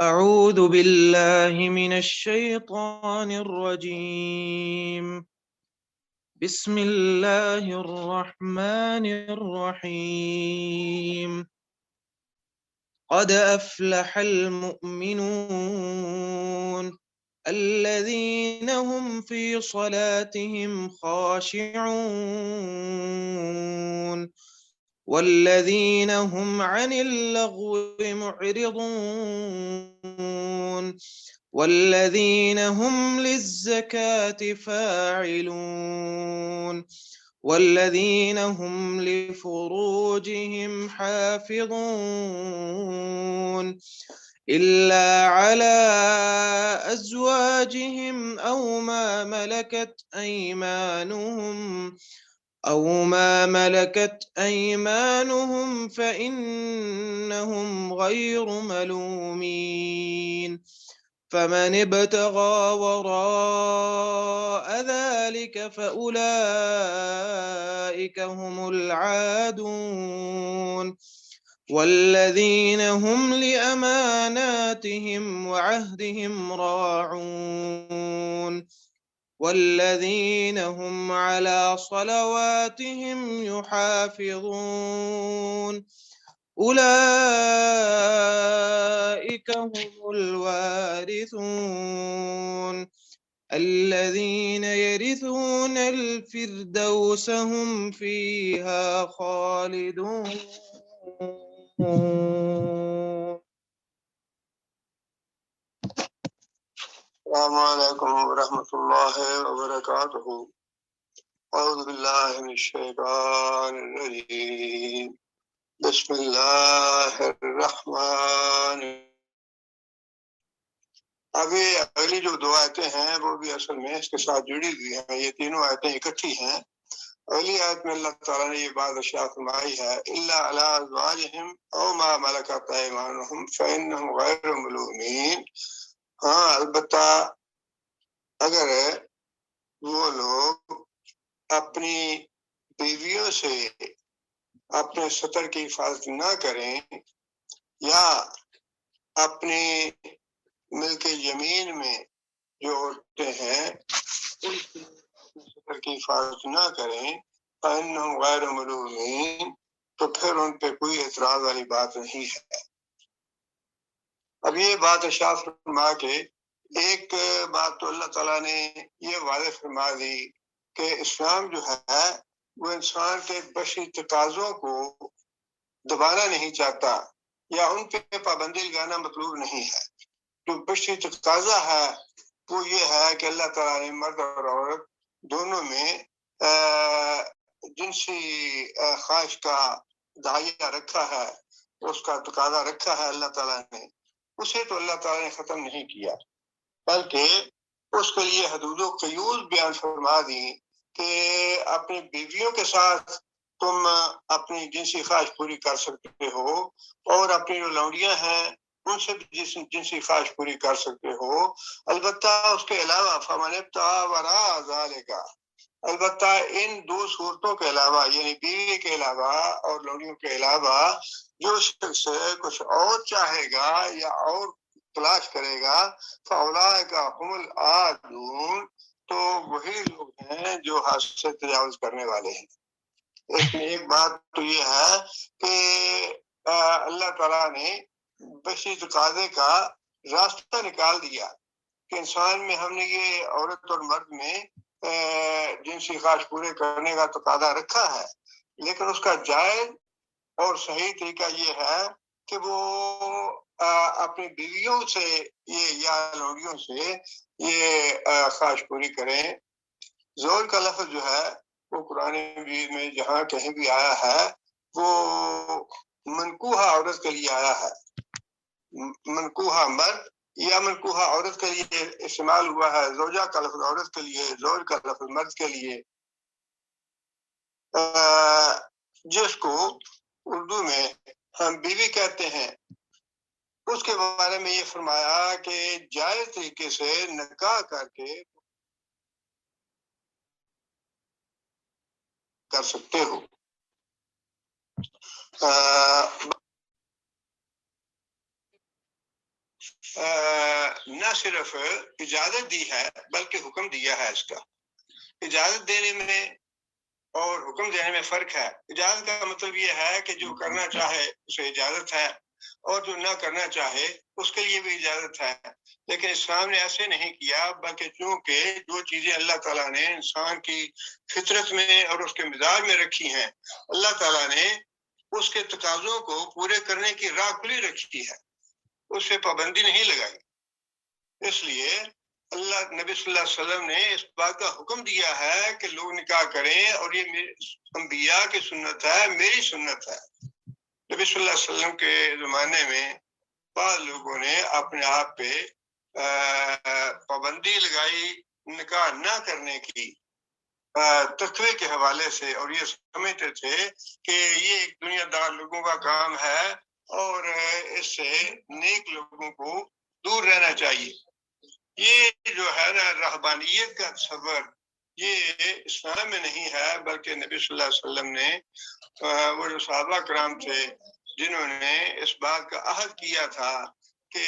أعوذ بالله من الشيطان الرجيم. بسم الله الرحمن الرحيم. قد أفلح المؤمنون الذين هم في صلاتهم خاشعون والذين هم عن اللغو معرضون والذين هم للزكاة فاعلون والذين هم لفروجهم حافظون إلا على أزواجهم أو ما ملكت أيمانهم فإنهم غير ملومين فمن ابتغى وراء ذلك فأولئك هم العادون والذين هم لأماناتهم وعهدهم راعون والذين هم على صلواتهم يحافظون أولئك هم الوارثون الذين يرثون الفردوس هم فيها خالدون. السلام علیکم ورحمۃ اللہ وبرکاتہ. اعوذ باللہ من الشیطان الرجیم. بسم اللہ الرحمن. ابھی اگلی جو دو آیتیں ہیں وہ بھی اصل میں اس کے ساتھ جڑی ہوئی ہیں. یہ تینوں آیتیں اکٹھی ہیں. اگلی آیت میں اللہ تعالیٰ نے یہ بات ارشاد فرمائی ہے الا علی ازواجہم او ما ملکت ایمانہم فانہم غیر ملومین. ہاں البتہ اگر وہ لوگ اپنی بیویوں سے اپنے سطر کی حفاظت نہ کریں یا اپنی ملک یمین میں جو عورتیں ہیں ان کی سطر کی حفاظت نہ کریں فإنہم غیر ملومین، تو پھر ان پہ کوئی اعتراض والی بات نہیں ہے. اب یہ بات ارشاد فرما کے ایک بات تو اللہ تعالیٰ نے یہ واضح فرما دی کہ اسلام جو ہے وہ انسان کے بشری تقاضوں کو دبانا نہیں چاہتا یا ان پہ پابندی لگانا مطلوب نہیں ہے. جو بشری تقاضا ہے وہ یہ ہے کہ اللہ تعالیٰ نے مرد اور عورت دونوں میں جنسی خواہش کا داعیہ رکھا ہے، اس کا تقاضا رکھا ہے اللہ تعالیٰ نے. اسے تو اللہ تعالیٰ نے ختم نہیں کیا بلکہ اس کے لیے حدود و قیود بیان فرما دی کہ اپنی بیویوں کے ساتھ تم اپنی جنسی خواہش پوری کر سکتے ہو اور اپنی جو لونڈیاں ہیں ان سے بھی جنسی خواہش پوری کر سکتے ہو. البتہ اس کے علاوہ فمن ابتغى وراء ذلك، البتہ ان دو صورتوں کے علاوہ یعنی بیوی کے علاوہ اور لونڈیوں کے علاوہ جو شخص کچھ اور چاہے گا یا اور تلاش کرے گا فاولئک هم العادون، تو وہی لوگ ہیں جو حد سے تجاوز کرنے والے ہیں. اس میں ایک بات تو یہ ہے کہ اللہ تعالیٰ نے بشری تقاضے کا راستہ نکال دیا کہ انسان میں ہم نے یہ عورت اور مرد میں جنسی خواہش پورے کرنے کا تقاضا رکھا ہے، لیکن اس کا جائز اور صحیح طریقہ یہ ہے کہ وہ اپنی بیویوں سے یہ یا لوڑیوں سے یہ خواہش پوری کریں. زوج کا لفظ جو ہے وہ قرآن مجید میں جہاں کہیں بھی آیا ہے وہ منکوحہ عورت کے لیے آیا ہے. منکوحہ مرد یا منکوحہ عورت کے لیے استعمال ہوا ہے. زوجہ کا لفظ عورت کے لیے، زوج کا لفظ مرد کے لیے. جس کو اردو میں ہم بیوی کہتے ہیں اس کے بارے میں یہ فرمایا کہ جائز طریقے سے نکاح کر کے کر سکتے ہو. نہ صرف اجازت دی ہے بلکہ حکم دیا ہے اس کا۔ اجازت دینے میں اور حکم دینے میں فرق ہے۔ اجازت کا مطلب یہ ہے کہ جو کرنا چاہے اسے اجازت ہے، اور جو نہ کرنا چاہے اس کے لیے بھی اجازت ہے۔ لیکن اسلام نے ایسے نہیں کیا، بلکہ چونکہ جو چیزیں اللہ تعالیٰ نے انسان کی فطرت میں اور اس کے مزاج میں رکھی ہیں، اللہ تعالیٰ نے اس کے تقاضوں کو پورے کرنے کی راہ کھلی رکھی ہے، اس پہ پابندی نہیں لگائی۔ اس لیے اللہ نبی صلی اللہ علیہ وسلم نے اس بات کا حکم دیا ہے کہ لوگ نکاح کریں، اور یہ انبیاء کی سنت ہے، میری سنت ہے۔ نبی صلی اللہ علیہ وسلم کے زمانے میں بعض لوگوں نے اپنے آپ پہ پابندی لگائی نکاح نہ کرنے کی تقوی کے حوالے سے، اور یہ سمجھتے تھے کہ یہ ایک دنیا دار لوگوں کا کام ہے اور اس سے نیک لوگوں کو دور رہنا چاہیے۔ یہ جو ہے نا رہبانیت کا تصور، یہ اسلام میں نہیں ہے، بلکہ نبی صلی اللہ علیہ وسلم نے وہ جو صحابہ کرام تھے جنہوں نے اس بات کا عہد کیا تھا کہ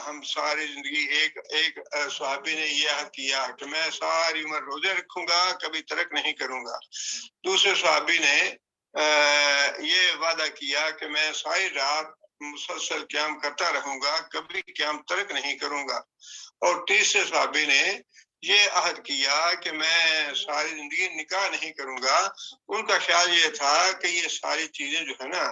ہم ساری زندگی ایک صحابی نے یہ عہد کیا کہ میں ساری عمر روزے رکھوں گا، کبھی ترک نہیں کروں گا۔ دوسرے صحابی نے یہ وعدہ کیا کہ میں ساری رات مسلسل قیام کرتا رہوں گا، کبھی قیام ترک نہیں کروں گا۔ اور تیسرے صحابی نے یہ عہد کیا کہ میں ساری زندگی نکاح نہیں کروں گا۔ ان کا خیال یہ تھا کہ یہ ساری چیزیں جو ہے نا،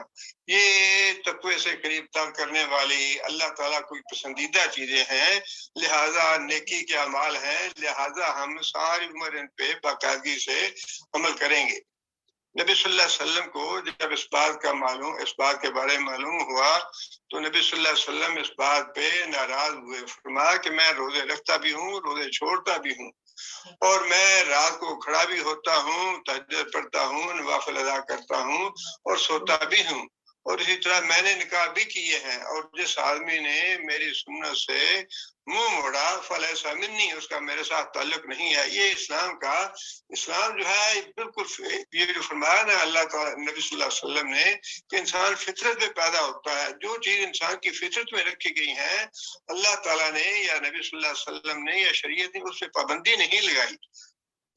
یہ تقوی سے قریب تر کرنے والی اللہ تعالیٰ کو پسندیدہ چیزیں ہیں، لہٰذا نیکی کے اعمال ہیں، لہٰذا ہم ساری عمر ان پہ باقاعدگی سے عمل کریں گے۔ نبی صلی اللہ علیہ وسلم کو جب اس بات کے بارے میں معلوم ہوا تو نبی صلی اللہ علیہ وسلم اس بات پہ ناراض ہوئے، فرمایا کہ میں روزے رکھتا بھی ہوں، روزے چھوڑتا بھی ہوں، اور میں رات کو کھڑا بھی ہوتا ہوں، تہجد پڑھتا ہوں، نوافل ادا کرتا ہوں اور سوتا بھی ہوں، اور اسی طرح میں نے نکاح بھی کیے ہیں، اور جس آدمی نے میری سنت سے منہ موڑا فلیس منی، اس کا میرے ساتھ تعلق نہیں ہے۔ یہ اسلام جو ہے بالکل یہ جو فرمایا نا اللہ تعالیٰ نبی صلی اللہ علیہ وسلم نے کہ انسان فطرت میں پیدا ہوتا ہے، جو چیز انسان کی فطرت میں رکھی گئی ہیں اللہ تعالیٰ نے یا نبی صلی اللہ علیہ وسلم نے یا شریعت نے اس پہ پابندی نہیں لگائی،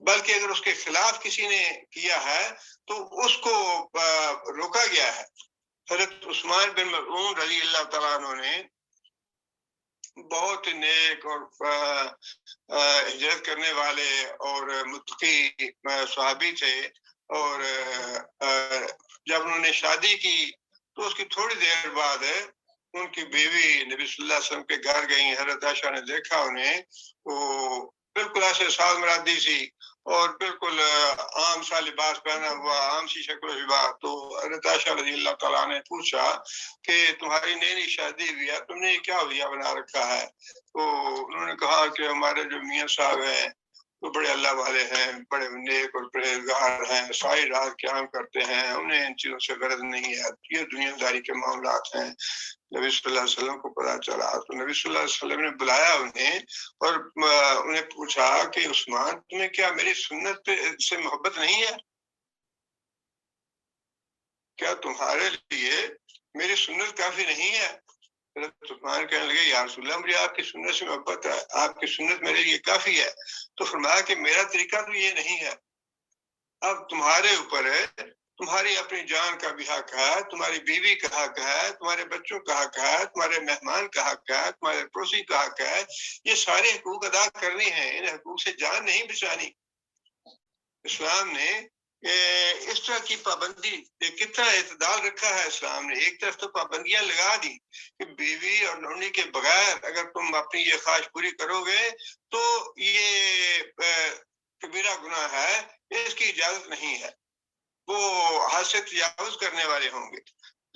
بلکہ اگر اس کے خلاف کسی نے کیا ہے تو اس کو روکا گیا ہے۔ حضرت عثمان بن مظعون رضی اللہ تعالیٰ عنہ نے بہت نیک اور ہجرت کرنے والے اور متقی صحابی تھے، اور جب انہوں نے شادی کی تو اس کی تھوڑی دیر بعد ان کی بیوی نبی صلی اللہ علیہ وسلم کے گھر گئیں۔ حضرت عائشہ نے دیکھا انہیں، وہ بالکل ایسے ساز مرادی سی اور بالکل عام سا لباس پہنا ہوا، عام سی شکل و لباس۔ تو حضرت عائشہ رضی اللہ تعالیٰ نے پوچھا کہ تمہاری نئی شادی ہوئی ہے، تم نے یہ کیا ہویا بنا رکھا ہے؟ تو انہوں نے کہا کہ ہمارے جو میاں صاحب ہیں وہ بڑے اللہ والے ہیں، بڑے نیک اور پرہیزگار ہیں، ساری رات قیام کرتے ہیں، انہیں ان چیزوں سے غرض نہیں ہے، یہ دنیا داری کے معاملات ہیں۔ نبی صلی اللہ علیہ وسلم کو پتہ چلا تو نبی صلی اللہ علیہ وسلم نے بلایا انہیں اور انہیں پوچھا کہ عثمان تمہیں کیا میری سنت سے محبت نہیں ہے؟ کیا تمہارے لیے میری سنت کافی نہیں ہے؟ عثمان کہنے لگے یا رسول اللہ مجھے آپ کی سنت سے محبت ہے، آپ کی سنت میرے لیے کافی ہے۔ تو فرمایا کہ میرا طریقہ تو یہ نہیں ہے، اب تمہارے اوپر ہے، تمہاری اپنی جان کا بھی حق ہے، تمہاری بیوی کا حق ہے، تمہارے بچوں کا حق ہے، تمہارے مہمان کا حق ہے، تمہارے پڑوسی کا حق ہے، یہ سارے حقوق ادا کرنے ہیں، ان حقوق سے جان نہیں بچانی۔ اسلام نے اس طرح کی پابندی کتنا اعتدال رکھا ہے اسلام نے۔ ایک طرف تو پابندیاں لگا دی کہ بیوی اور لونڈی کے بغیر اگر تم اپنی یہ خواہش پوری کرو گے تو یہ کبیرہ گناہ ہے، اس کی اجازت نہیں ہے، وہ حد سے تجاوز کرنے والے ہوں گے۔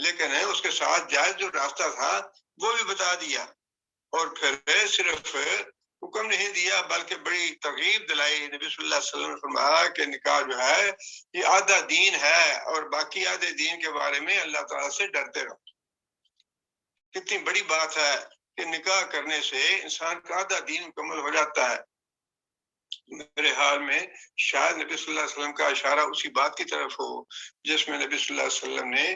لیکن اس کے ساتھ جائز جو راستہ تھا وہ بھی بتا دیا، اور پھر صرف حکم نہیں دیا بلکہ بڑی ترغیب دلائی۔ نبی صلی اللہ علیہ وسلم نے فرمایا کہ نکاح جو ہے یہ آدھا دین ہے، اور باقی آدھے دین کے بارے میں اللہ تعالیٰ سے ڈرتے رہو۔ کتنی بڑی بات ہے کہ نکاح کرنے سے انسان کا آدھا دین مکمل ہو جاتا ہے۔ میرے حال میں شاید نبی صلی اللہ علیہ وسلم کا اشارہ اسی بات کی طرف ہو جس میں نبی صلی اللہ علیہ وسلم نے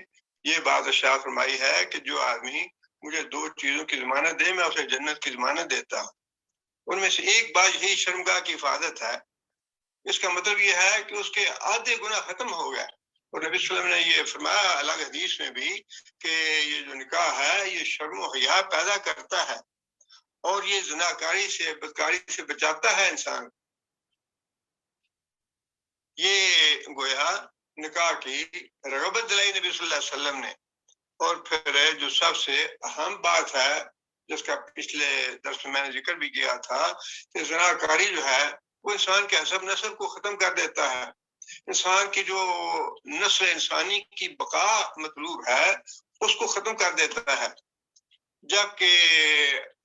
یہ بات ارشاد فرمائی ہے کہ جو آدمی مجھے 2 چیزوں کی ضمانت دے، میں اسے جنت کی ضمانت دیتا ہوں۔ ان میں سے ایک بات یہی شرمگاہ کی حفاظت ہے۔ اس کا مطلب یہ ہے کہ اس کے آدھے گناہ ختم ہو گئے۔ اور نبی صلی اللہ علیہ وسلم نے یہ فرمایا الگ حدیث میں بھی کہ یہ جو نکاح ہے یہ شرم و حیا پیدا کرتا ہے اور یہ زناکاری سے بدکاری سے بچاتا ہے انسان۔ یہ گویا نکاح کی رغبت دلائی نبی صلی اللہ علیہ وسلم نے۔ اور پھر جو سب سے اہم بات ہے جس کا پچھلے درس میں میں نے ذکر بھی کیا تھا کہ زناکاری جو ہے وہ انسان کے حسب نسل کو ختم کر دیتا ہے۔ انسان کی جو نسل انسانی کی بقا مطلوب ہے اس کو ختم کر دیتا ہے، جبکہ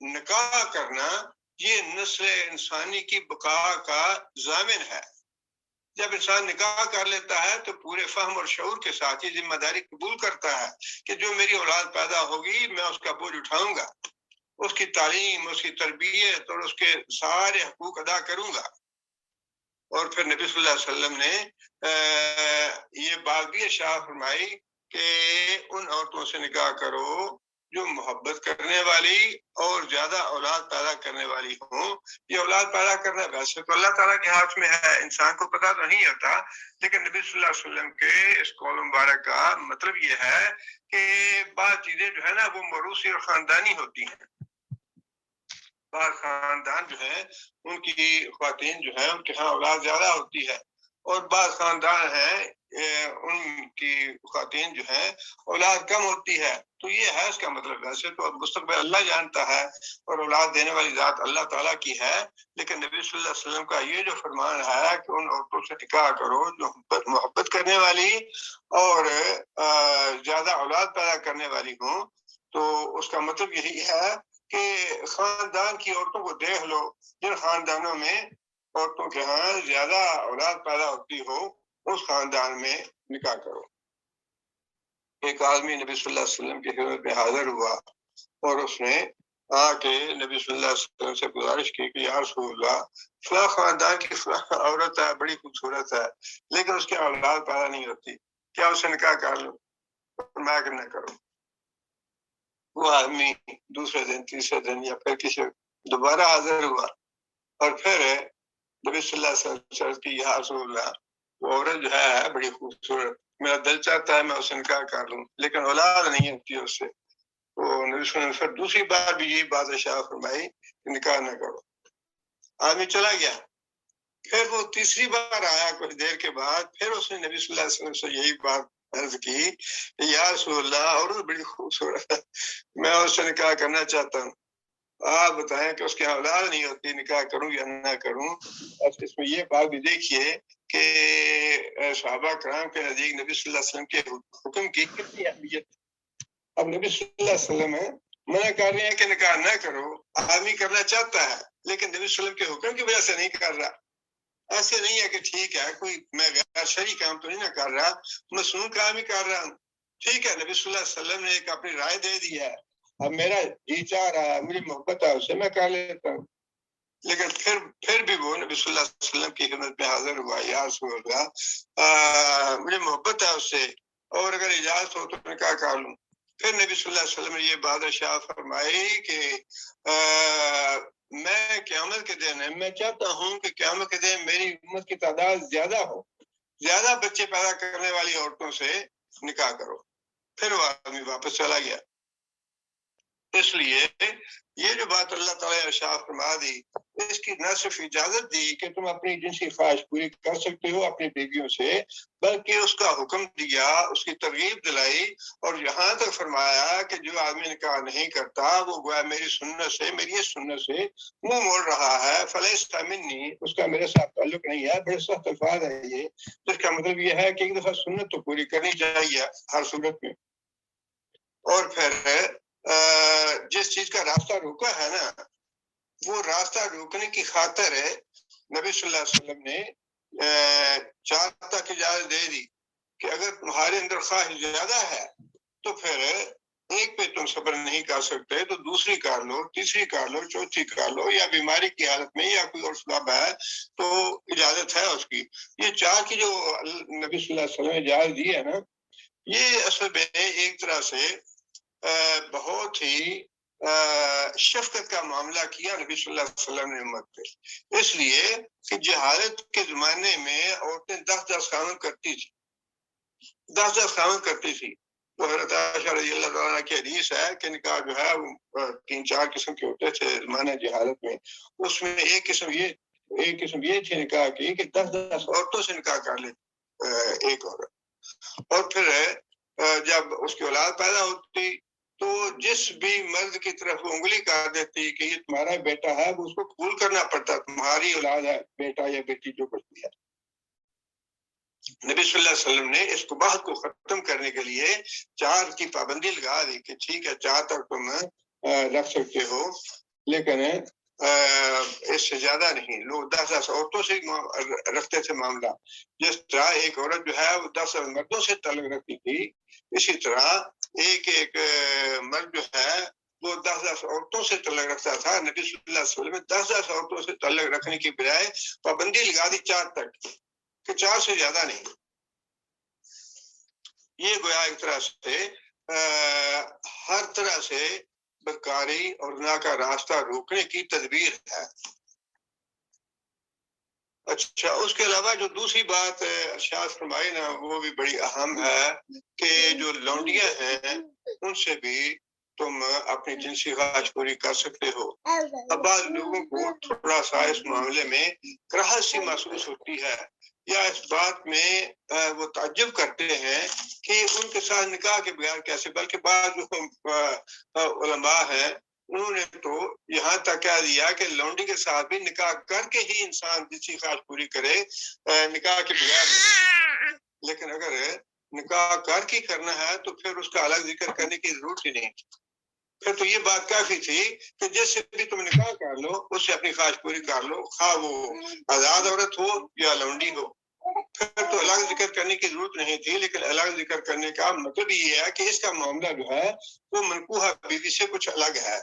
نکاح کرنا یہ نسل انسانی کی بقا کا ضامن ہے۔ جب انسان نکاح کر لیتا ہے تو پورے فہم اور شعور کے ساتھ یہ ذمہ داری قبول کرتا ہے کہ جو میری اولاد پیدا ہوگی میں اس کا بوجھ اٹھاؤں گا، اس کی تعلیم، اس کی تربیت اور اس کے سارے حقوق ادا کروں گا۔ اور پھر نبی صلی اللہ علیہ وسلم نے یہ بات بھی ارشاد فرمائی کہ ان عورتوں سے نکاح کرو جو محبت کرنے والی اور زیادہ اولاد پیدا کرنے والی ہوں۔ یہ اولاد پیدا کرنا ویسے تو اللہ تعالیٰ کے ہاتھ میں ہے، انسان کو پتہ تو نہیں ہوتا، لیکن نبی صلی اللہ علیہ وسلم کے اس قول مبارک کا مطلب یہ ہے کہ بعض چیزیں جو ہے نا وہ موروثی اور خاندانی ہوتی ہیں۔ بعض خاندان جو ہے ان کی خواتین جو ہے ان کے ہاں اولاد زیادہ ہوتی ہے، اور بعض خاندان ہیں ان کی خواتین جو ہیں اولاد کم ہوتی ہے۔ تو یہ ہے اس کا مطلب۔ ویسے تو مستقبل اللہ جانتا ہے اور اولاد دینے والی ذات اللہ تعالیٰ کی ہے، لیکن نبی صلی اللہ علیہ وسلم کا یہ جو فرمان ہے کہ ان عورتوں سے نکاح کرو جو محبت کرنے والی اور زیادہ اولاد پیدا کرنے والی ہوں، تو اس کا مطلب یہی ہے کہ خاندان کی عورتوں کو دیکھ لو، جن خاندانوں میں عورتوں کے ہاں زیادہ اولاد پیدا ہوتی ہو اس خاندان میں نکاح کرو۔ ایک آدمی نبی صلی اللہ علیہ وسلم کی خدمت میں حاضر ہوا اور اس نے آ کے نبی صلی اللہ علیہ وسلم سے گزارش کی کہ یا رسول اللہ فلاں خاندان کی فلاں عورت ہے، بڑی خوبصورت ہے، لیکن اس کی اولاد پیدا نہیں ہوتی، کیا اسے نکاح کر لوں؟ میں کہ نہ کروں۔ وہ آدمی دوسرے دن، تیسرے دن یا پھر کسی دوبارہ حاضر ہوا اور پھر نبی صلی اللہ علیہ وسلم کی یا رسول اللہ وہ عورت جو ہے بڑی خوبصورت، میرا دل چاہتا ہے میں اسے نکاح کر لوں لیکن اولاد نہیں ہوتی اس سے۔ تو نبی صلی اللہ علیہ وسلم پھر دوسری بار بھی یہی بات ارشاد فرمائی کہ نکاح نہ کرو۔ آدمی چلا گیا، پھر وہ تیسری بار آیا کچھ دیر کے بعد، پھر اس نے نبی صلی اللہ علیہ وسلم سے یہی بات عرض کی کہ یا رسول اللہ عورت بڑی خوبصورت ہے، میں اس سے نکاح کرنا چاہتا ہوں، آپ بتائیں کہ اس کی اولاد نہیں ہوتی، نکاح کروں یا نہ کروں۔ اس میں یہ بات بھی دیکھیے کہ صحابہ کرام کے نزدیک نبی صلی اللہ علیہ وسلم کے حکم کی کتنی اہمیت۔ اب نبی صلی اللہ علیہ وسلم منع کر رہے ہیں کہ نکاح نہ کرو، آدمی کرنا چاہتا ہے لیکن نبی صلی اللہ علیہ وسلم کے حکم کی وجہ سے نہیں کر رہا۔ ایسے نہیں ہے کہ ٹھیک ہے کوئی میں غیر شرعی کام تو نہیں نہ کر رہا، مصنون کام ہی کر رہا ہوں، ٹھیک ہے نبی صلی اللہ علیہ وسلم نے ایک اپنی رائے دے دی ہے، اب میرا جی چاہ رہا ہے، مجھے محبت ہے اس سے میں کر لیتا ہوں۔ لیکن پھر بھی وہ نبی صلی اللہ علیہ وسلم کی خدمت میں حاضر ہوا، یا رسول اللہ مجھے محبت ہے اس سے اور اگر اجازت ہو تو نکاح کر لوں۔ پھر نبی صلی اللہ علیہ وسلم نے یہ بات ارشاد فرمائی کہ میں قیامت کے دن میں چاہتا ہوں کہ قیامت کے دن میری امت کی تعداد زیادہ ہو، زیادہ بچے پیدا کرنے والی عورتوں سے نکاح کرو۔ پھر وہ آدمی واپس چلا گیا۔ اس لیے یہ جو بات اللہ تعالیٰ نے ارشاد فرما دی، اس کی نہ صرف اجازت دی کہ تم اپنی جنسی خواہش پوری کر سکتے ہو اپنی بیویوں سے، بلکہ اس کا حکم دیا، اس کی ترغیب دلائی اور یہاں تک فرمایا کہ جو آدمی نکاح نہیں کرتا وہ گویا میری سنت سے، میری اس سنت سے منہ موڑ رہا ہے، فلیس منی، اس کا میرے ساتھ تعلق نہیں ہے۔ بڑے سخت الفاظ ہے یہ، جس کا مطلب یہ ہے کہ ایک دفعہ سنت تو پوری کرنی چاہیے ہر صورت میں۔ اور پھر جس چیز کا راستہ روکا ہے نا، وہ راستہ روکنے کی خاطر نبی صلی اللہ علیہ وسلم نے 4 تک اجازت دے دی کہ اگر تمہارے اندر خواہش زیادہ ہے تو پھر ایک پہ تم صبر نہیں کر سکتے تو دوسری کر لو، تیسری کر لو، چوتھی کر لو، یا بیماری کی حالت میں یا کوئی اور سبب ہے تو اجازت ہے اس کی۔ یہ 4 کی جو نبی صلی اللہ علیہ وسلم نے اجازت دی ہے نا، یہ اصل میں ایک طرح سے بہت ہی شفقت کا معاملہ کیا نبی صلی اللہ علیہ وسلم نے امت پہ، اس لیے کہ جہالت کے زمانے میں عورتیں 10 کام کرتی تھی، 10 کام کرتی تھی. وہ حضرت عائشہ رضی اللہ تعالیٰ کی حدیث ہے کہ نکاح جو ہے وہ 3-4 قسم کے ہوتے تھے زمانہ جہالت میں. اس میں ایک قسم یہ تھی نکاح کی کہ 10 عورتوں سے نکاح کر لیتی ایک عورت، اور پھر جب اس کی اولاد پیدا ہوتی تو جس بھی مرد کی طرف انگلی کر دیتی کہ یہ تمہارا بیٹا ہے، وہ اس کو قبول کرنا پڑتا، تمہاری اولاد ہے، بیٹا یا بیٹی جو کچھ بھی ہے. نبی صلی اللہ علیہ وسلم نے اس قباحت کو ختم کرنے کے لیے 4 کی پابندی لگا دی کہ ٹھیک ہے 4 تک تم رکھ سکتے ہو، لیکن اس سے زیادہ نہیں. لوگ 10 عورتوں سے رکھتے تھے معاملہ. جس طرح ایک عورت جو ہے وہ 10 مردوں سے تعلق رکھتی تھی، اسی طرح ایک مرد جو ہے وہ 10 عورتوں سے تعلق رکھتا تھا. نبی صلی اللہ علیہ وسلم نے 10 عورتوں سے تعلق رکھنے کی بجائے پابندی لگا دی 4 تک کہ 4 سے زیادہ نہیں. یہ گویا ایک طرح سے ہر طرح سے بدکاری اور گناہ کا راستہ روکنے کی تدبیر ہے. اچھا، اس کے علاوہ جو دوسری بات ارشاد فرمائی نا وہ بھی بڑی اہم ہے کہ جو لونڈیاں ہیں ان سے بھی تم اپنی جنسی خواہش پوری کر سکتے ہو. اب بعض لوگوں کو تھوڑا سا اس معاملے میں کراہت سی محسوس ہوتی ہے یا اس بات میں وہ تعجب کرتے ہیں کہ ان کے ساتھ نکاح کے بغیر کیسے، بلکہ بعض جو علماء ہیں انہوں نے تو یہاں تک کہہ دیا کہ لونڈی کے ساتھ بھی نکاح کر کے ہی انسان جنسی خواہش پوری کرے، نکاح کے بغیر نہیں. لیکن اگر نکاح کر کے کرنا ہے تو پھر اس کا الگ ذکر کرنے کی ضرورت ہی نہیں. پھر تو یہ بات کافی تھی کہ جس سے بھی تم نکاح کر لو اس سے اپنی خواہش پوری کر لو، خواہ وہ آزاد عورت ہو یا لونڈی ہو. پھر تو الگ ذکر کرنے کی ضرورت نہیں تھی. لیکن الگ ذکر کرنے کا مطلب یہ ہے کہ اس کا معاملہ جو ہے وہ منکوحہ بیوی سے کچھ الگ ہے.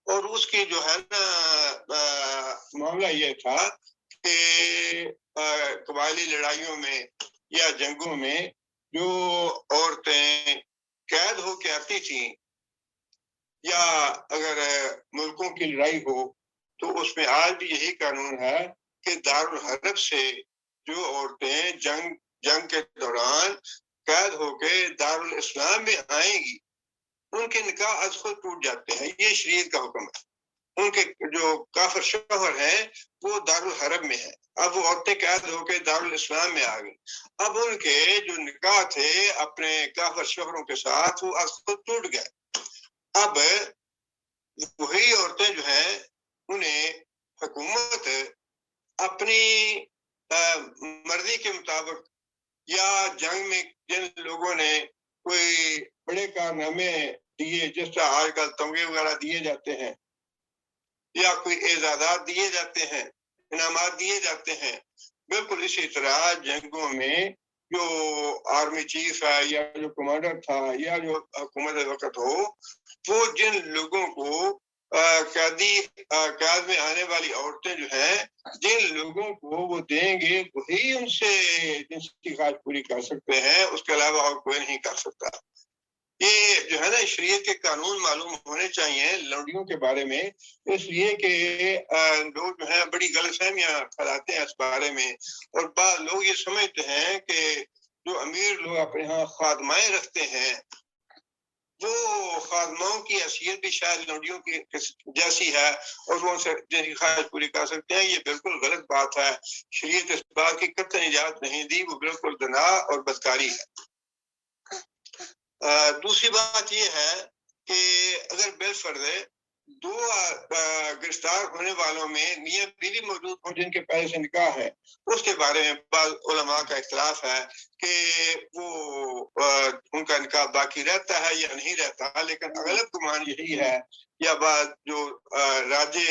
اور اس کی جو ہے نا معاملہ یہ تھا کہ قبائلی لڑائیوں میں یا جنگوں میں جو عورتیں قید ہو کے آتی تھیں یا اگر ملکوں کی لڑائی ہو تو اس میں آج بھی یہی قانون ہے کہ دارالحرب سے جو عورتیں جنگ کے دوران قید ہو کے دارالاسلام میں آئیں گی ان کے نکاح از خود ٹوٹ جاتے ہیں. یہ شریعت کا حکم ہے. ان کے جو کافر شوہر ہیں وہ دارالحرب میں ہیں. اب وہ عورتیں قید ہو کے دارالاسلام میں آ گئی. اب ان کے جو نکاح تھے اپنے کافر شوہروں کے ساتھ وہ از خود ٹوٹ گئے. اب وہی عورتیں جو ہیں انہیں حکومت اپنی مرضی کے مطابق یا جنگ میں جن لوگوں نے کوئی بڑے کارنامے دیے، جس طرح آج کل تمغے وغیرہ دیے جاتے ہیں یا کوئی اعزازات دیے جاتے ہیں، انعامات دیے جاتے ہیں، بالکل اسی طرح جنگوں میں جو آرمی چیف ہے یا جو کمانڈر تھا یا جو حکومت وقت ہو وہ جن لوگوں کو قید میں آنے والی عورتیں جو ہیں جن لوگوں کو وہ دیں گے وہی ان سے جنسی خواہش پوری کر سکتے ہیں، اس کے علاوہ اور کوئی نہیں کر سکتا. یہ جو ہے نا شریعت کے قانون معلوم ہونے چاہیے لونڈیوں کے بارے میں، اس لیے کہ لوگ جو ہیں بڑی غلط فہمیاں پھیلاتے ہیں اس بارے میں. اور بعض لوگ یہ سمجھتے ہیں کہ جو امیر لوگ اپنے ہاں خادمائیں رکھتے ہیں وہ خادماؤں کی حیثیت بھی شاید لونڈیوں کی جیسی ہے اور وہ ان سے جنسی خواہش پوری کر سکتے ہیں. یہ بالکل غلط بات ہے. شریعت اس بات کی قطعی اجازت نہیں دی، وہ بالکل گناہ اور بدکاری ہے. دوسری بات یہ ہے کہ اگر بالفرض 2 گرفتار ہونے والوں میں میاں بیوی موجود ہوں جن کے پہلے سے نکاح ہے، اس کے بارے میں بعض علماء کا اختلاف ہے کہ وہ ان کا نکاح باقی رہتا ہے یا نہیں رہتا. لیکن اغلب گمان یہی ہے یا بعض جو راجے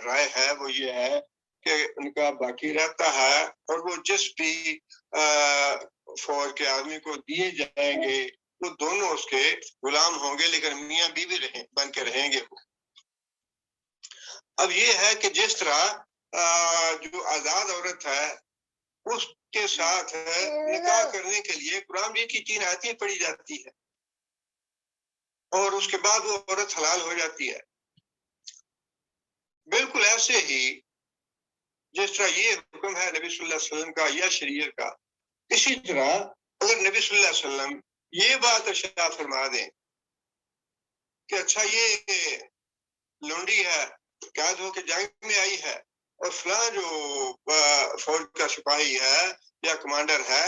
رائے ہے وہ یہ ہے کہ ان کا باقی رہتا ہے اور وہ جس بھی فوج کے آدمی کو دیے جائیں گے وہ دونوں اس کے غلام ہوں گے، لیکن میاں بیوی بن کے رہیں گے. اب یہ ہے کہ جس طرح جو آزاد عورت ہے اس کے ساتھ نکاح کرنے کے لیے قرآن کی 3 آیتیں پڑھی جاتی ہے. اور اس کے بعد وہ عورت حلال ہو جاتی ہے. بالکل ایسے ہی جس طرح یہ حکم ہے نبی صلی اللہ علیہ وسلم کا یا شریعت کا، اسی طرح اگر نبی صلی اللہ علیہ وسلم یہ بات ارشاد فرما دیں کہ اچھا یہ لونڈی ہے، قید ہو کے جنگ میں آئی ہے، اور فلاں جو فوج کا سپاہی ہے یا کمانڈر ہے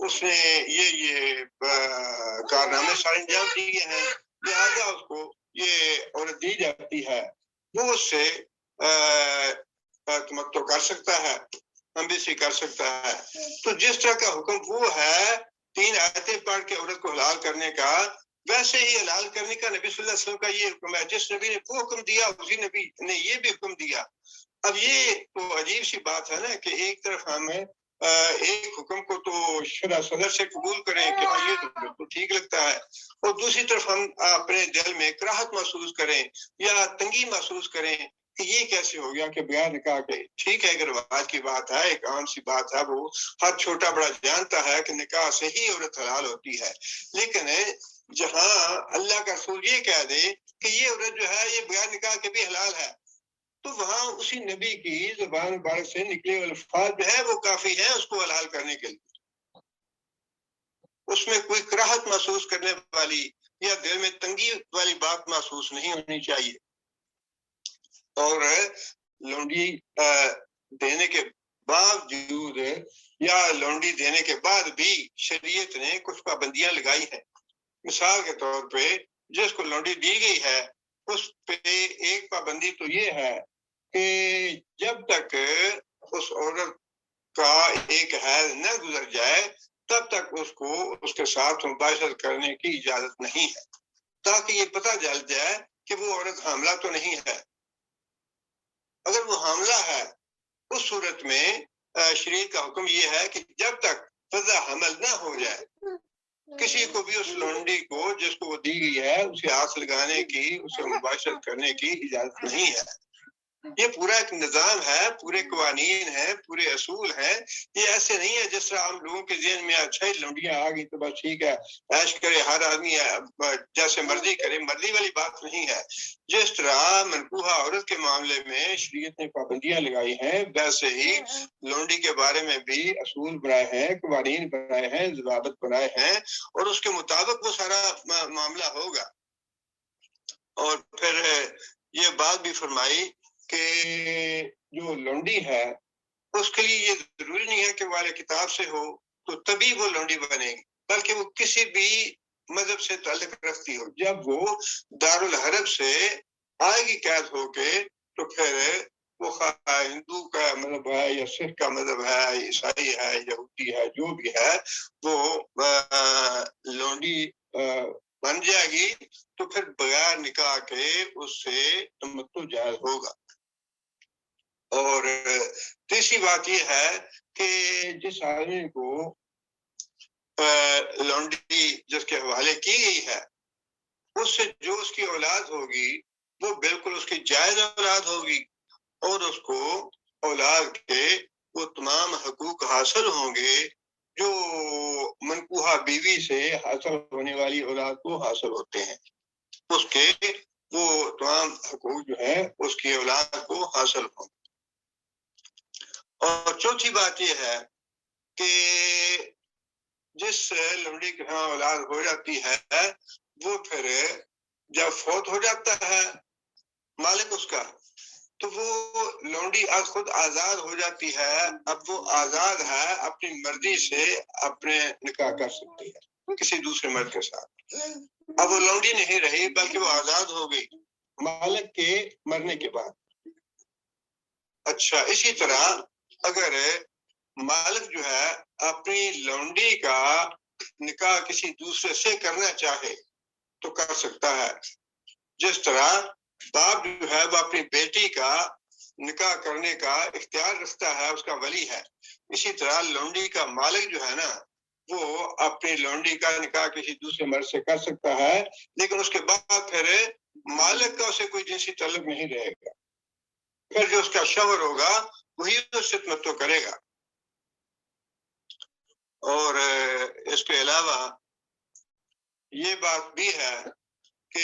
اس نے یہ کارنامے سارے انجام دیے ہیں، لہٰذا اس کو یہ عورت دی جاتی ہے، وہ اس سے تمتع کر سکتا ہے، امبیسی کر سکتا ہے. تو جس طرح کا حکم وہ ہے 3 آیتیں پڑھ کے عورت کو حلال کرنے کا، ویسے ہی حلال کرنے کا نبی صلی اللہ علیہ وسلم کا یہ حکم ہے. جس نبی نے وہ حکم دیا اسی نبی نے یہ بھی حکم دیا. اب یہ تو عجیب سی بات ہے نا کہ ایک طرف ہمیں ایک حکم کو تو شرع صدر سے قبول کریں کہ ہاں یہ تو بالکل ٹھیک لگتا ہے، اور دوسری طرف ہم اپنے دل میں کراہت محسوس کریں یا تنگی محسوس کریں کہ یہ کیسے ہو گیا کہ بغیر نکاح کے. ٹھیک ہے اگر رواج کی بات ہے، ایک عام سی بات ہے، وہ ہر چھوٹا بڑا جانتا ہے کہ نکاح سے ہی عورت حلال ہوتی ہے، لیکن جہاں اللہ کا رسول یہ کہہ دے کہ یہ عورت جو ہے یہ بغیر نکاح کے بھی حلال ہے، تو وہاں اسی نبی کی زبان مبارک سے نکلے ہوئے الفاظ جو ہے وہ کافی ہیں اس کو حلال کرنے کے لیے. اس میں کوئی کراہت محسوس کرنے والی یا دل میں تنگی والی بات محسوس نہیں ہونی چاہیے. اور لونڈی دینے کے باوجود یا لونڈی دینے کے بعد بھی شریعت نے کچھ پابندیاں لگائی ہیں. مثال کے طور پہ جس کو لونڈی دی گئی ہے اس پہ ایک پابندی تو یہ ہے کہ جب تک اس عورت کا ایک حیض نہ گزر جائے تب تک اس کو اس کے ساتھ مباشرت کرنے کی اجازت نہیں ہے، تاکہ یہ پتہ چل جائے کہ وہ عورت حاملہ تو نہیں ہے. اگر وہ حاملہ ہے اس صورت میں شریعت کا حکم یہ ہے کہ جب تک فضا حمل نہ ہو جائے کسی کو بھی اس لونڈی کو جس کو وہ دی گئی ہے اسے ہاتھ لگانے کی، اسے مباشرت کرنے کی اجازت نہیں ہے. یہ پورا ایک نظام ہے، پورے قوانین ہیں، پورے اصول ہیں. یہ ایسے نہیں ہے جس طرح عام لوگوں کے ذہن میں اچھا ہی لونڈیاں آ گئی تو بس ٹھیک ہے عیش کرے، ہر آدمی جیسے مرضی کرے. مرضی والی بات نہیں ہے. جس طرح منکوحہ عورت کے معاملے میں شریعت نے پابندیاں لگائی ہیں ویسے ہی لونڈی کے بارے میں بھی اصول بنائے ہیں، قوانین بنائے ہیں، ضوابط بنائے ہیں، اور اس کے مطابق وہ سارا معاملہ ہوگا. اور پھر یہ بات بھی فرمائی کہ جو لونڈی ہے اس کے لیے یہ ضروری نہیں ہے کہ وہ اہل کتاب سے ہو تو تبھی وہ لونڈی بنے گی، بلکہ وہ کسی بھی مذہب سے تعلق رکھتی ہو. جب وہ دارالحرب سے آئے گی قید ہو کے تو پھر وہ ہندو کا مذہب ہے یا سکھ کا مذہب ہے، عیسائی ہے، یہودی ہے، جو بھی ہے وہ لونڈی بن جائے گی تو پھر بغیر نکاح کے اس سے تمتع جائز ہوگا. اور تیسری بات یہ ہے کہ جس آدمی کو لونڈی جس کے حوالے کی گئی ہے اس سے جو اس کی اولاد ہوگی وہ بالکل اس کی جائز اولاد ہوگی، اور اس کو اولاد کے وہ تمام حقوق حاصل ہوں گے جو منکوحہ بیوی سے حاصل ہونے والی اولاد کو حاصل ہوتے ہیں. اس کے وہ تمام حقوق جو ہے اس کی اولاد کو حاصل ہوں گے. اور چوتھی بات یہ ہے کہ جس لونڈی کے ہاں اولاد ہو جاتی ہے وہ پھر جب فوت ہو جاتا ہے مالک اس کا تو وہ لونڈی خود آزاد ہو جاتی ہے. اب وہ آزاد ہے، اپنی مرضی سے اپنے نکاح کر سکتی ہے کسی دوسرے مرد کے ساتھ. اب وہ لونڈی نہیں رہی بلکہ وہ آزاد ہو گئی مالک کے مرنے کے بعد. اچھا اسی طرح اگر مالک جو ہے اپنی لونڈی کا نکاح کسی دوسرے سے کرنا چاہے تو کر سکتا ہے. جس طرح باپ جو ہے وہ اپنی بیٹی کا نکاح کرنے کا اختیار رکھتا ہے، اس کا ولی ہے، اسی طرح لونڈی کا مالک جو ہے نا وہ اپنی لونڈی کا نکاح کسی دوسرے مرد سے کر سکتا ہے، لیکن اس کے بعد پھر مالک کا اسے کوئی جنسی تعلق نہیں رہے گا. پھر جو اس کا شوہر ہوگا وہی اس سے تمتع کرے گا. اور اس کے علاوہ یہ بات بھی ہے کہ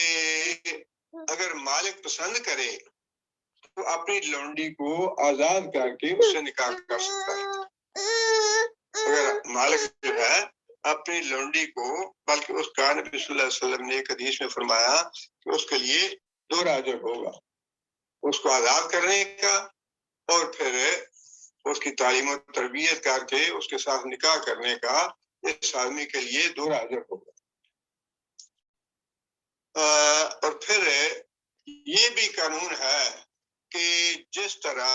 اگر مالک پسند کرے تو اپنی لونڈی کو آزاد کر کے اس سے نکاح کر سکتا ہے. اگر مالک جو ہے اپنی لونڈی کو، بلکہ اس کا نبی صلی اللہ علیہ وسلم نے ایک حدیث میں فرمایا کہ اس کے لیے 2 اجر ہوگا، اس کو آزاد کرنے کا اور پھر اس کی تعلیم و تربیت کر کے اس کے ساتھ نکاح کرنے کا. اس آدمی کے لیے 2 اجر ہوگا. اور پھر یہ بھی قانون ہے کہ جس طرح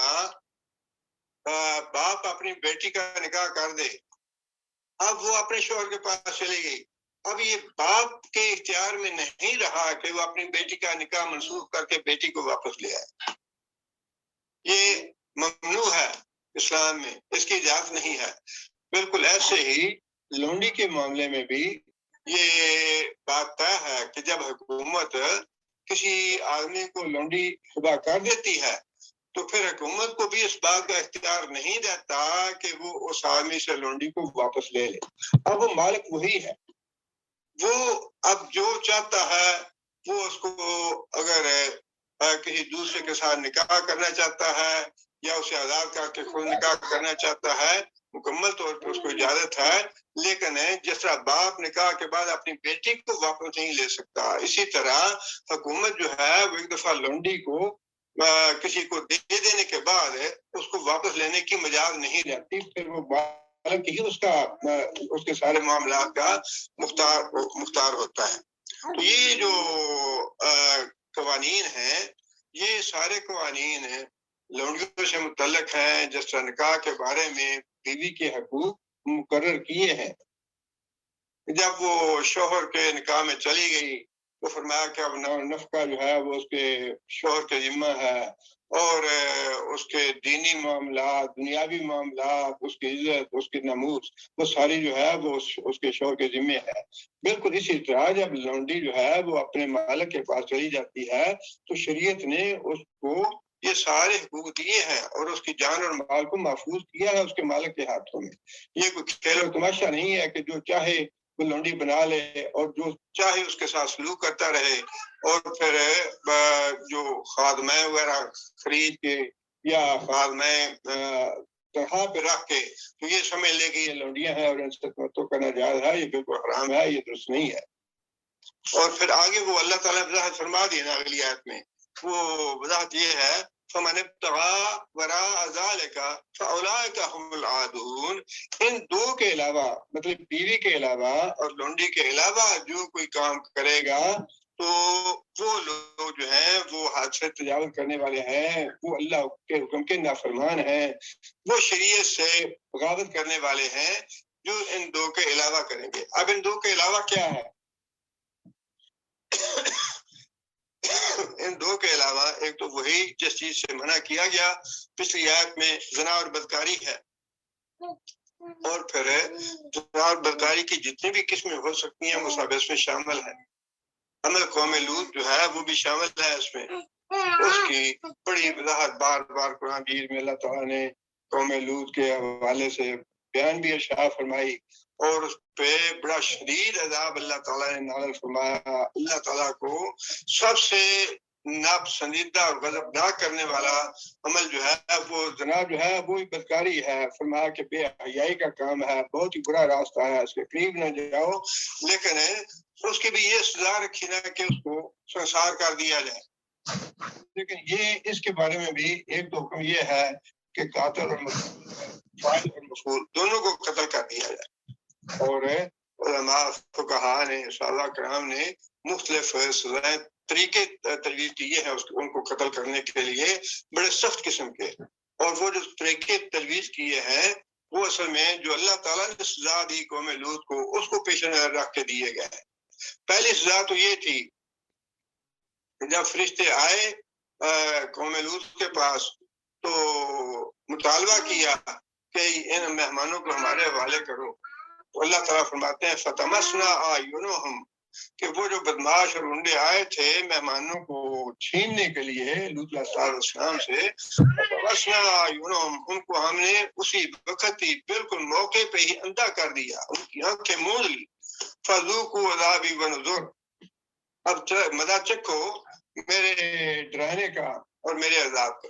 باپ اپنی بیٹی کا نکاح کر دے، اب وہ اپنے شوہر کے پاس چلی گئی، اب یہ باپ کے اختیار میں نہیں رہا کہ وہ اپنی بیٹی کا نکاح منسوخ کر کے بیٹی کو واپس لے آئے. یہ ممنوع ہے اسلام میں، اس کی اجازت نہیں ہے. بالکل ایسے ہی لونڈی کے معاملے میں بھی یہ بات طے ہے کہ جب حکومت کسی آدمی کو لونڈی ہبہ کر دیتی ہے تو پھر حکومت کو بھی اس بات کا اختیار نہیں رہتا کہ وہ اس آدمی سے لونڈی کو واپس لے لے. اب وہ مالک وہی ہے، وہ اب جو چاہتا ہے وہ اس کو اگر کسی دوسرے کے ساتھ نکاح کرنا چاہتا ہے یا اسے آزاد کر کے خود نکاح کرنا چاہتا ہے، مکمل طور پر اس کو اجازت ہے. لیکن جس طرح باپ نکاح کے بعد اپنی بیٹی کو واپس نہیں لے سکتا، اسی طرح حکومت جو ہے وہ ایک دفعہ لونڈی کو کسی کو دے دینے کے بعد اس کو واپس لینے کی مجاز نہیں رہتی. پھر وہ مالک ہی اس کے سارے معاملات کا مختار ہوتا ہے. تو یہ جو قوانین ہیں، یہ سارے قوانین لونڈیوں سے متعلق ہیں. جس طرح نکاح کے بارے میں بیوی کے حقوق مقرر کیے ہیں، جب وہ شوہر کے نکاح میں چلی گئی تو فرمایا کہ اب نفقہ جو ہے وہ اس کے شوہر کے ذمہ ہے، اور اس کے دینی معاملات، دنیاوی معاملات، اس کی عزت، اس کی ناموس، وہ ساری جو ہے وہ اس کے شوہر کے ذمہ ہے. بالکل اسی طرح جب لونڈی جو ہے وہ اپنے مالک کے پاس چلی جاتی ہے تو شریعت نے اس کو یہ سارے حقوق دیے ہیں اور اس کی جان اور مال کو محفوظ کیا ہے اس کے مالک کے ہاتھوں میں. یہ کوئی کھیل و تماشا نہیں ہے کہ جو چاہے وہ لونڈی بنا لے اور جو چاہے اس کے ساتھ سلوک کرتا رہے، اور پھر جو خادمہ وغیرہ خرید کے یا خادمہ تنخواہ پہ رکھ کے تو یہ سمجھ لے کہ یہ لونڈیاں ہیں اور ان سے تمتع کرنا جائز ہے، یہ بالکل حرام ہے، یہ درست نہیں ہے. اور پھر آگے وہ اللہ تعالیٰ وضاحت فرما دی نا اگلی آیت میں، وہ وضاحت یہ ہے فَمَنِ ابْتَغَىٰ وَرَاءَ ذَٰلِكَ فَأُولَٰئِكَ هُمُ الْعَادُونَ. ان 2 کے علاوہ، مطلب بیوی کے علاوہ اور لونڈی کے علاوہ جو کوئی کام کرے گا تو وہ لوگ جو ہیں وہ حد سے تجاوز کرنے والے ہیں، وہ اللہ کے حکم کے نافرمان ہیں، وہ شریعت سے بغاوت کرنے والے ہیں جو ان 2 کے علاوہ کریں گے. اب ان 2 کے علاوہ کیا ہے؟ ان 2 کے علاوہ ایک تو وہی جس چیز سے منع کیا گیا پچھلی آیت میں زنا اور بدکاری ہے، اور پھر زنا اور بدکاری کی جتنی بھی قسمیں ہو سکتی ہیں وہ سب اس میں شامل ہیں. عمل قوم لوط جو ہے وہ بھی شامل ہے اس میں. اس کی بڑی وضاحت بار بار قرآن مجید میں اللہ تعالیٰ نے قوم لوط کے حوالے سے بیان بھی ارشاد فرمائی، اور اس پہ بڑا شدید عذاب اللہ تعالیٰ نے نازل فرمایا. اللہ تعالیٰ کو سب سے ناپسندیدہ اور غضبناک کرنے والا عمل جو ہے وہ زنا جو ہے وہ بدکاری ہے. فرمایا کہ بے حیائی کا کام ہے، بہت ہی برا راستہ ہے، اس کے قریب نہ جاؤ. لیکن اس کی بھی یہ سزا رکھی نا کہ اس کو سنسار کر دیا جائے. لیکن یہ اس کے بارے میں بھی ایک تو حکم یہ ہے کہ قاتل اور فاعل اور مفعول دونوں کو قتل کر دیا جائے. اور علماء فقہاء نے، صحابہ کرام نے مختلف سزائیں طریقے تجویز کیے ہیں ان کو قتل کرنے کے لیے، بڑے سخت قسم کے. اور وہ جو طریقے تجویز کیے ہیں وہ اصل میں جو اللہ تعالیٰ نے سزا دی قوم لوط کو اس کو پیش نظر رکھ کے دیے گئے ہیں. پہلی سزا تو یہ تھی جب فرشتے آئے قوم لوط کے پاس تو مطالبہ کیا کہ ان مہمانوں کو ہمارے حوالے کرو، تو اللہ تعالیٰ فرماتے ہیں فَتَمَسْنَا أَعْيُنُهُمْ کہ وہ جو بدماش اور گنڈے آئے تھے مہمانوں کو چھیننے کے لیے لوط علیہ السلام سے، فَتَمَسْنَا أَعْيُنُهُمْ ان کو ہم نے اسی وقت ہی بالکل موقع پہ ہی اندھا کر دیا، ان کی آنکھیں موند لی. فَذُوقُوا عَذَابِي وَنُذُرْ اب مزہ چکھو میرے ڈرانے کا اور میرے عذاب کا۔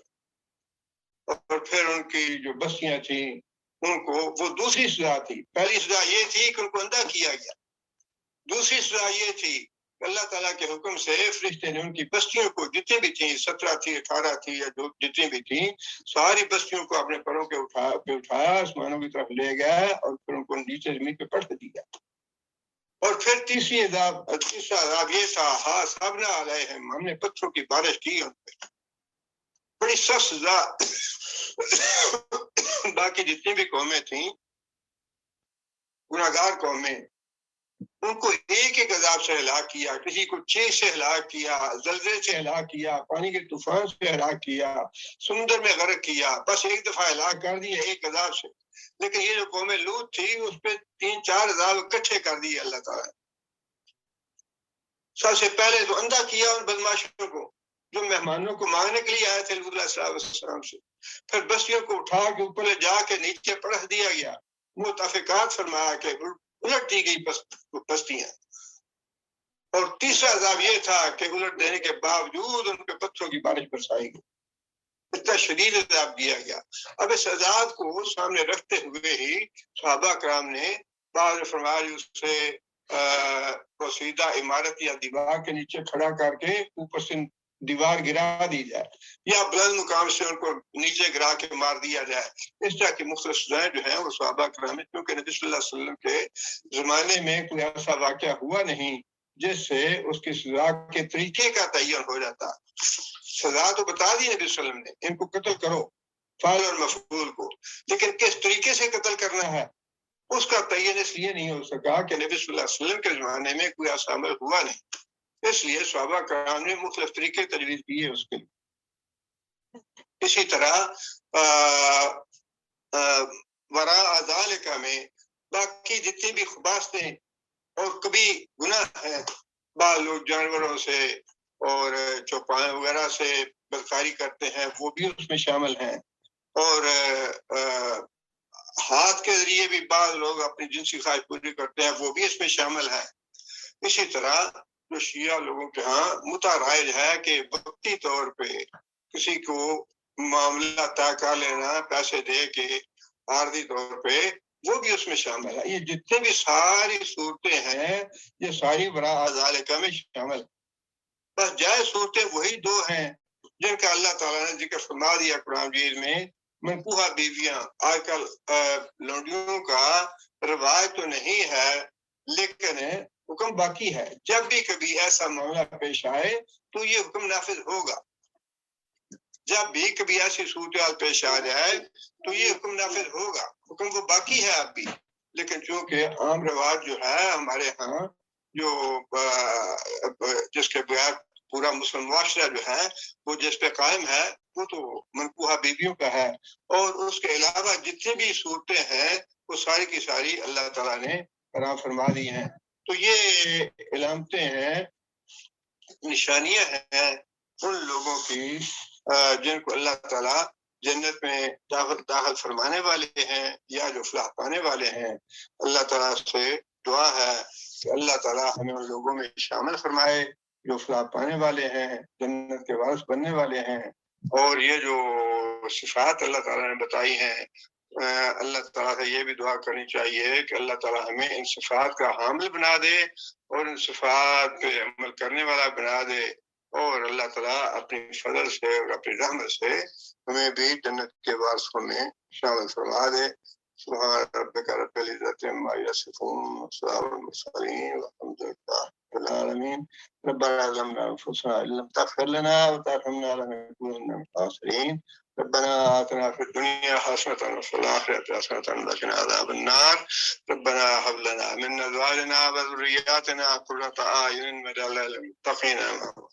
اور پھر ان کی جو بستیاں تھیں ان کو وہ دوسری سزا تھی۔ پہلی سزا یہ تھی کہ ان کو اندھا کیا گیا، دوسری سزا یہ تھی کہ اللہ تعالیٰ کے حکم سے فرشتے نے ان کی بستیوں کو جتنی بھی تھیں، 17 تھی 18 تھی یا جتنی بھی تھیں، ساری بستیوں کو اپنے پروں کے اٹھایا آسمانوں کی طرف لے گیا اور پھر ان کو نیچے زمین پہ پلٹ دیا۔ اور پھر تیسرا عذاب یہ تھا حاسبنا علیہم، ہم نے پتھروں کی بارش کی ان پہ، بڑی سخت سزا۔ باقی جتنی بھی قومیں تھیں گناہگار قومیں، ان کو ایک ایک عذاب سے ہلاک کیا، کسی کو چیخ سے ہلاک کیا، زلزلے سے ہلاک کیا، پانی کے طوفان سے ہلاک کیا، سمندر میں غرق کیا، بس ایک دفعہ ہلاک کر دیا ایک عذاب سے۔ لیکن یہ جو قوم لوط تھی اس پہ 3-4 عذاب اکٹھے کر دیے اللہ تعالیٰ نے۔ سب سے پہلے تو اندھا کیا ان بدماشوں کو جو مہمانوں کو مانگنے کے لیے آئے تھے حضور علیہ السلام سے، پھر بستیوں کو اٹھا کے اوپر لے جا کے نیچے پرکھ دیا گیا، متفقات فرمایا کہ الٹ دی گئی بستیاں۔ اور تیسرا عذاب یہ تھا کہ الٹ دینے کے باوجود ان پہ پتھروں کی بارش برسائی گئی، اتنا شدید عذاب دیا گیا۔ اب اس عذاب کو سامنے رکھتے ہوئے ہی صحابہ کرام نے بعض نے فرمایا اس سے پوشیدہ عمارت یا دیوار کے نیچے کھڑا کر کے اوپر سے دیوار گرا دی جائے یا بلند مقام سے ان کو نیچے گرا کے مار دیا جائے۔ اس طرح کی مختلف سزائیں جو ہیں وہ صحابہ کرام میں، کیونکہ نبی صلی اللہ علیہ وسلم کے زمانے میں کوئی ایسا واقعہ ہوا نہیں جس سے اس کی سزا کے طریقے کا تعین ہو جاتا۔ سزا تو بتا دی نبی صلی اللہ علیہ وسلم نے، ان کو قتل کرو، فاعل اور مفعول کو، لیکن کس طریقے سے قتل کرنا ہے اس کا تعین اس لیے نہیں ہو سکا کہ نبی صلی اللہ علیہ وسلم کے زمانے میں کوئی ایسا عمل ہوا نہیں، اس لیے صحابہ کرام نے مختلف طریقے تجویز کیے اس کے لیے۔ اسی طرح وراء ذالک میں باقی جتنی بھی خباثتیں اور کبھی گناہ ہیں، بعض لوگ جانوروں سے اور چوپائے وغیرہ سے بدکاری کرتے ہیں، وہ بھی اس میں شامل ہیں، اور ہاتھ کے ذریعے بھی بعض لوگ اپنی جنسی خواہش پوری کرتے ہیں، وہ بھی اس میں شامل ہے۔ اسی طرح جو شیعہ لوگوں کے ہاں مترائج ہے کہ وقتی طور پہ کسی کو معاملہ طے کر لینا پیسے دے کے عارضی طور پہ، وہ بھی اس میں شامل ہے۔ یہ جتنے بھی ساری صورتیں ہیں یہ ساری وراء ذالک میں شامل، بس جائز صورتیں وہی 2 ہیں جن کا اللہ تعالیٰ نے ذکر فرما دیا قرآن مجید میں۔ منکوحہ بیویاں، آج کل لونڈیوں کا رواج تو نہیں ہے لیکن حکم باقی ہے، جب بھی کبھی ایسا معاملہ پیش آئے تو یہ حکم نافذ ہوگا، جب بھی کبھی ایسی صورتحال پیش آ جائے تو یہ حکم نافذ ہوگا، حکم وہ باقی ہے اب بھی، لیکن چونکہ عام رواج جو ہے ہمارے ہاں جو جس کے بغیر پورا مسلم معاشرہ جو ہے وہ جس پہ قائم ہے وہ تو منکوحہ بیویوں کا ہے، اور اس کے علاوہ جتنی بھی صورتیں ہیں وہ ساری کی ساری اللہ تعالیٰ نے فراہم فرما دی ہیں۔ تو یہ علامتیں ہیں، نشانیاں ہیں ان لوگوں کی جن کو اللہ تعالیٰ جنت میں داخل فرمانے والے ہیں یا جو فلاح پانے والے ہیں۔ اللہ تعالیٰ سے دعا ہے کہ اللہ تعالیٰ ہمیں ان لوگوں میں شامل فرمائے جو فلاح پانے والے ہیں، جنت کے وارث بننے والے ہیں۔ اور یہ جو صفات اللہ تعالیٰ نے بتائی ہیں، اللہ تعالیٰ سے یہ بھی دعا کرنی چاہیے کہ اللہ تعالیٰ ہمیں ان صفات کا حامل بنا دے اور ان صفات پہ عمل کرنے والا بنا دے، اور اللہ تعالیٰ اپنی فضل سے اور اپنی رحمت سے ہمیں بھی جنت کے وارثوں میں شامل فرما دے۔ سبحان ربک رب العزت عما یصفون وسلام علی المرسلین والحمد للہ رب العالمین۔ ربنا ظلمنا انفسنا ان لم تغفر لنا وترحمنا لنكونن من الخاسرین۔ ربنا آتنا في الدنيا حسنة وفي الآخرة حسنة وقنا عذاب النار۔ ربنا هب لنا من أزواجنا وذرياتنا قرة أعين واجعلنا للمتقين إماما۔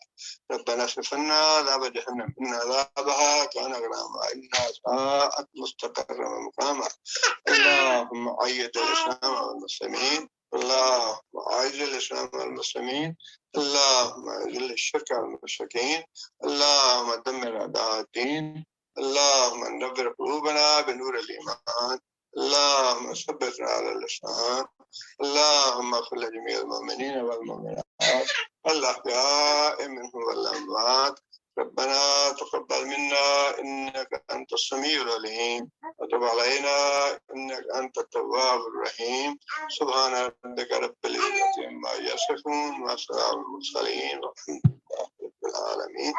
ربنا اصرف عنا عذاب جهنم إن عذابها كان غراما إنها ساءت مستقرا ومقاما۔ اللهم أيد الإسلام والمسلمين، اللهم أعز الإسلام والمسلمين، اللهم أذل الشرك والمشركين، اللهم دمر أعداء الدين، اللهم نور قلوبنا بنور الإيمان، اللهم ثبتنا على اللسان، اللهم اغفر لجميع المؤمنين والمؤمنات الأحياء منهم والأموات ربنا تقبل منا إنك أنت السميع العليم وتب علينا إنك أنت التواب الرحيم سبحان ربك رب العزة عما يصفون وسلام على المرسلين والحمد لله رب العالمين.